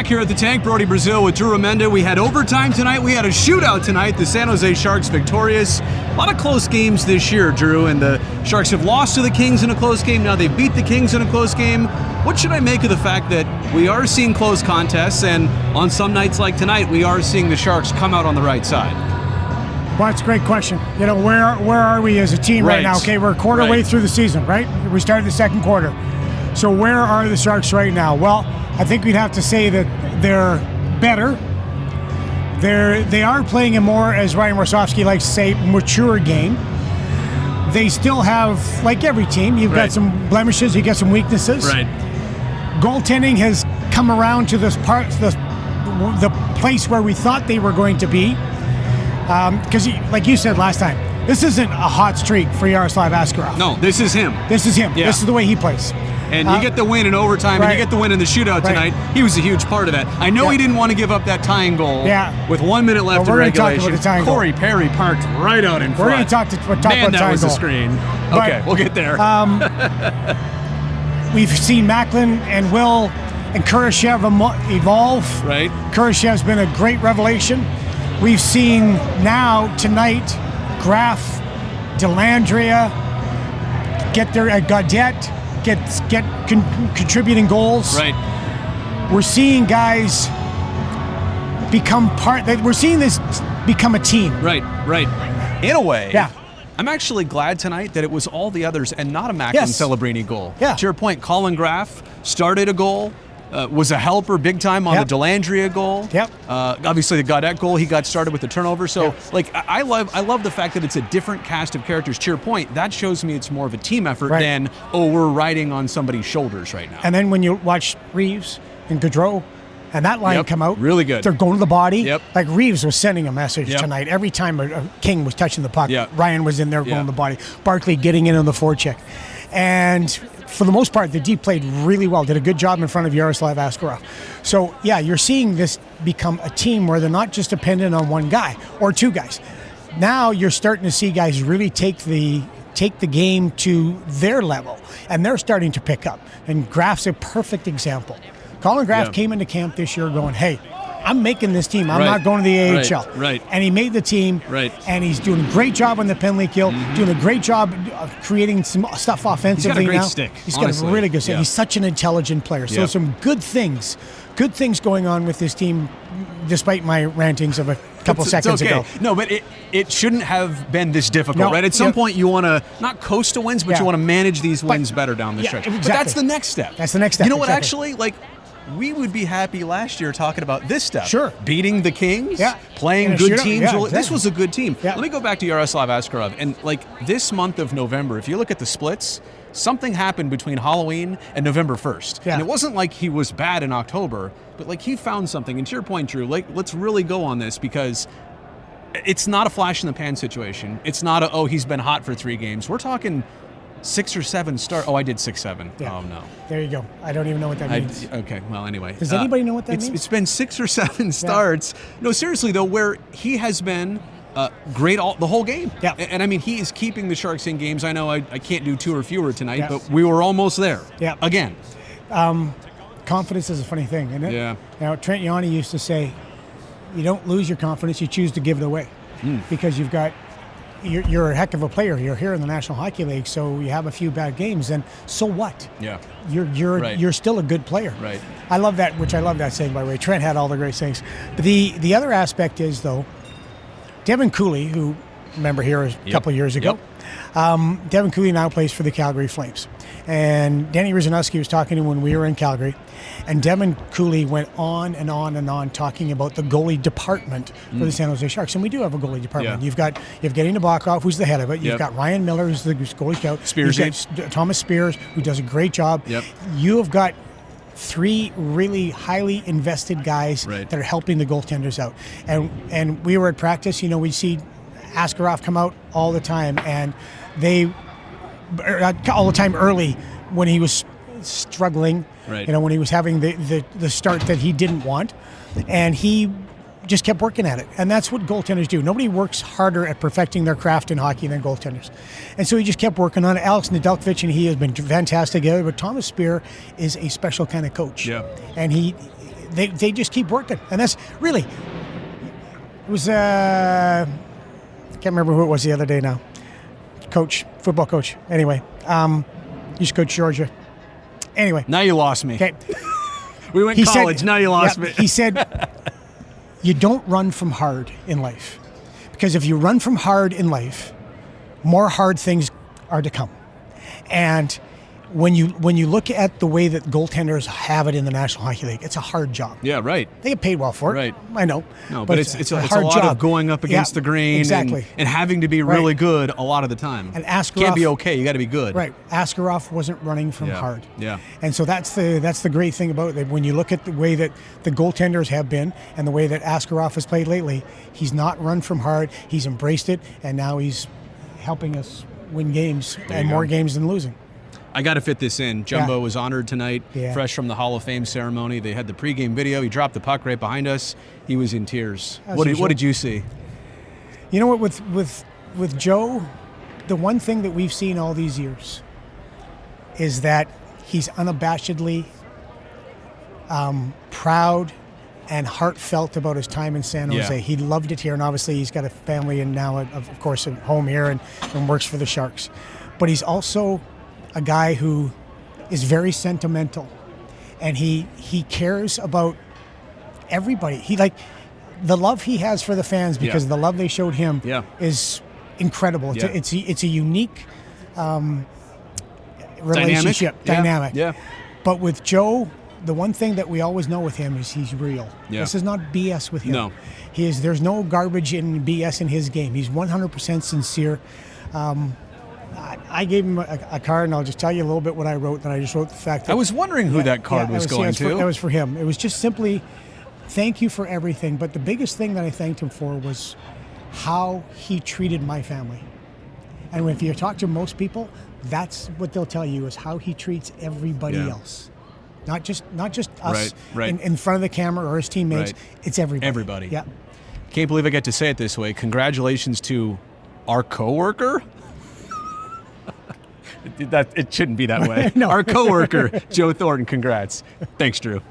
Back here at the tank, Brodie Brazil with Drew Remenda. We had overtime tonight. We had a shootout tonight. The San Jose Sharks victorious. A lot of close games this year, Drew, and the Sharks have lost to the Kings in a close game. Now they beat the Kings in a close game. What should I make of the fact that we are seeing close contests, and on some nights like tonight, we are seeing the Sharks come out on the right side? Well, that's a great question. You know, where are we as a team right now? Okay, we're a quarter way through the season, right? We started the second quarter. So where are the Sharks right now? Well, I think we'd have to say that they're better. They are playing a more, as Ryan Warsofsky likes to say, mature game. They still have, like every team, you've got some blemishes, you got some weaknesses. Right. Goaltending has come around to this part, the place where we thought they were going to be. Because, like you said last time, this isn't a hot streak for Yaroslav Askarov. No, this is him. This is him. Yeah. This is the way he plays. And you get the win in overtime, and you get the win in the shootout tonight. He was a huge part of that. I know he didn't want to give up that tying goal with 1 minute left in regulation. Talk about the tying Corey Perry parked right out in front. We're going to talk about Man, that tying was goal. the screen. Okay, we'll get there. We've seen Macklin and Will and Kurashev evolve. Right. Kurashev's been a great revelation. We've seen now, tonight, Graf, Delandria get their Gaudette, get contributing goals. Right. We're seeing guys become we're seeing this become a team. Right. In a way. Yeah. I'm actually glad tonight that it was all the others and not a Macklin Celebrini goal. Yeah. To your point, Colin Graf started a goal, was a helper big time on the Delandria goal. Yep. Obviously the Gaudette goal, he got started with the turnover. So I love the fact that it's a different cast of characters. To your point, that shows me it's more of a team effort than, we're riding on somebody's shoulders right now. And then when you watch Reeves and Gaudreau and that line come out, really good. They're going to the body. Yep. Like Reeves was sending a message tonight. Every time a King was touching the puck, Ryan was in there going to the body. Barkley getting in on the forecheck. And for the most part, the D played really well, did a good job in front of Yaroslav Askarov. So, you're seeing this become a team where they're not just dependent on one guy or two guys. Now you're starting to see guys really take the game to their level, and they're starting to pick up. And Graf's a perfect example. Colin Graf came into camp this year going, hey, I'm making this team. I'm not going to the AHL. Right. And he made the team. Right. And he's doing a great job on the penalty kill, doing a great job of creating some stuff offensively. He's got a great now. stick. He's got a really good stick. He's such an intelligent player. So some good things going on with this team, despite my rantings of a couple seconds ago. No, but it shouldn't have been this difficult, right? At some point, you want to not coast to wins, but you want to manage these wins better down the stretch. But that's the next step. That's the next step. You know what, actually? We would be happy last year talking about this step. Sure. Beating the Kings, playing good teams. This was a good team. Let me go back to Yaroslav Askarov. And this month of November, if you look at the splits, something happened between Halloween and November 1st. And it wasn't like he was bad in October, but he found something. And to your point, Drew, let's really go on this, because it's not a flash in the pan situation. It's not he's been hot for 3 games. We're talking 6 or 7 start. Oh, I did 6-7. Yeah. Oh, no. There you go. I don't even know what that means. Okay, well, anyway. Does anybody know what that means? It's been 6 or 7 starts. No, seriously, though, where he has been great the whole game. Yeah. And I mean, he is keeping the Sharks in games. I know I can't do 2 or fewer tonight, but we were almost there. Yeah. Again. Confidence is a funny thing, isn't it? Yeah. Now, Trent Yanni used to say, you don't lose your confidence, you choose to give it away. Because you're a heck of a player. You're here in the National Hockey League, so you have a few bad games, and so what? Yeah. You're still a good player. Right. I love that, which I love that saying, by the way. Trent had all the great sayings. But the other aspect is, though, Devin Cooley, who, remember here a couple of years ago, Devin Cooley now plays for the Calgary Flames. And Danny Rizanowski was talking to him when we were in Calgary, and Devin Cooley went on and on and on talking about the goalie department for the San Jose Sharks. And we do have a goalie department. You've got Evgeny Nabokov, who's the head of it. You've got Ryan Miller, who's the goalie scout. Spears. You've got Thomas Spears, who does a great job. You have got 3 really highly invested guys that are helping the goaltenders out. And we were at practice, we see Askarov come out all the time, and all the time early when he was struggling, when he was having the start that he didn't want, and he just kept working at it. And that's what goaltenders do. Nobody works harder at perfecting their craft in hockey than goaltenders. And so he just kept working on it. Alex Nedeljkovic and he has been fantastic together, but Thomas Spear is a special kind of coach. And they just keep working. And that's really, it was, I can't remember who it was the other day now. Football coach. Anyway, used to coach Georgia. Anyway. Now you lost me. Okay. We went to college. Now you lost me. He said, you don't run from hard in life. Because if you run from hard in life, more hard things are to come. And when you look at the way that goaltenders have it in the National Hockey League, it's a hard job. Yeah, right. They get paid well for it. Right. I know. No, but it's a lot of going up against the grain exactly. and having to be really good a lot of the time. And Askarov can't be okay. You got to be good. Right. Askarov wasn't running from hard. Yeah. And so that's the great thing about it. When you look at the way that the goaltenders have been and the way that Askarov has played lately, he's not run from hard. He's embraced it, and now he's helping us win games and more games than losing. I got to fit this in. Jumbo was honored tonight, fresh from the Hall of Fame ceremony. They had the pregame video. He dropped the puck right behind us. He was in tears. What did you see? You know what? With Joe, the one thing that we've seen all these years is that he's unabashedly proud and heartfelt about his time in San Jose. He loved it here, and obviously he's got a family and now, of course, a home here and works for the Sharks. But he's also a guy who is very sentimental, and he cares about everybody. He the love he has for the fans because the love they showed him is incredible. It's a unique relationship dynamic. Yeah. But with Joe, the one thing that we always know with him is he's real. Yeah. This is not BS with him. No. There's no garbage in BS in his game. He's 100% sincere. I gave him a card, and I'll just tell you a little bit what I wrote. And I just wrote the fact that I was wondering who that card was going to. That was for him. It was just simply, thank you for everything. But the biggest thing that I thanked him for was how he treated my family. And if you talk to most people, that's what they'll tell you is how he treats everybody else. Not just us in front of the camera or his teammates. It's everybody. Everybody. Yeah. Can't believe I get to say it this way. Congratulations to our coworker. It shouldn't be that way. No. Our coworker, Joe Thornton. Congrats. Thanks, Drew.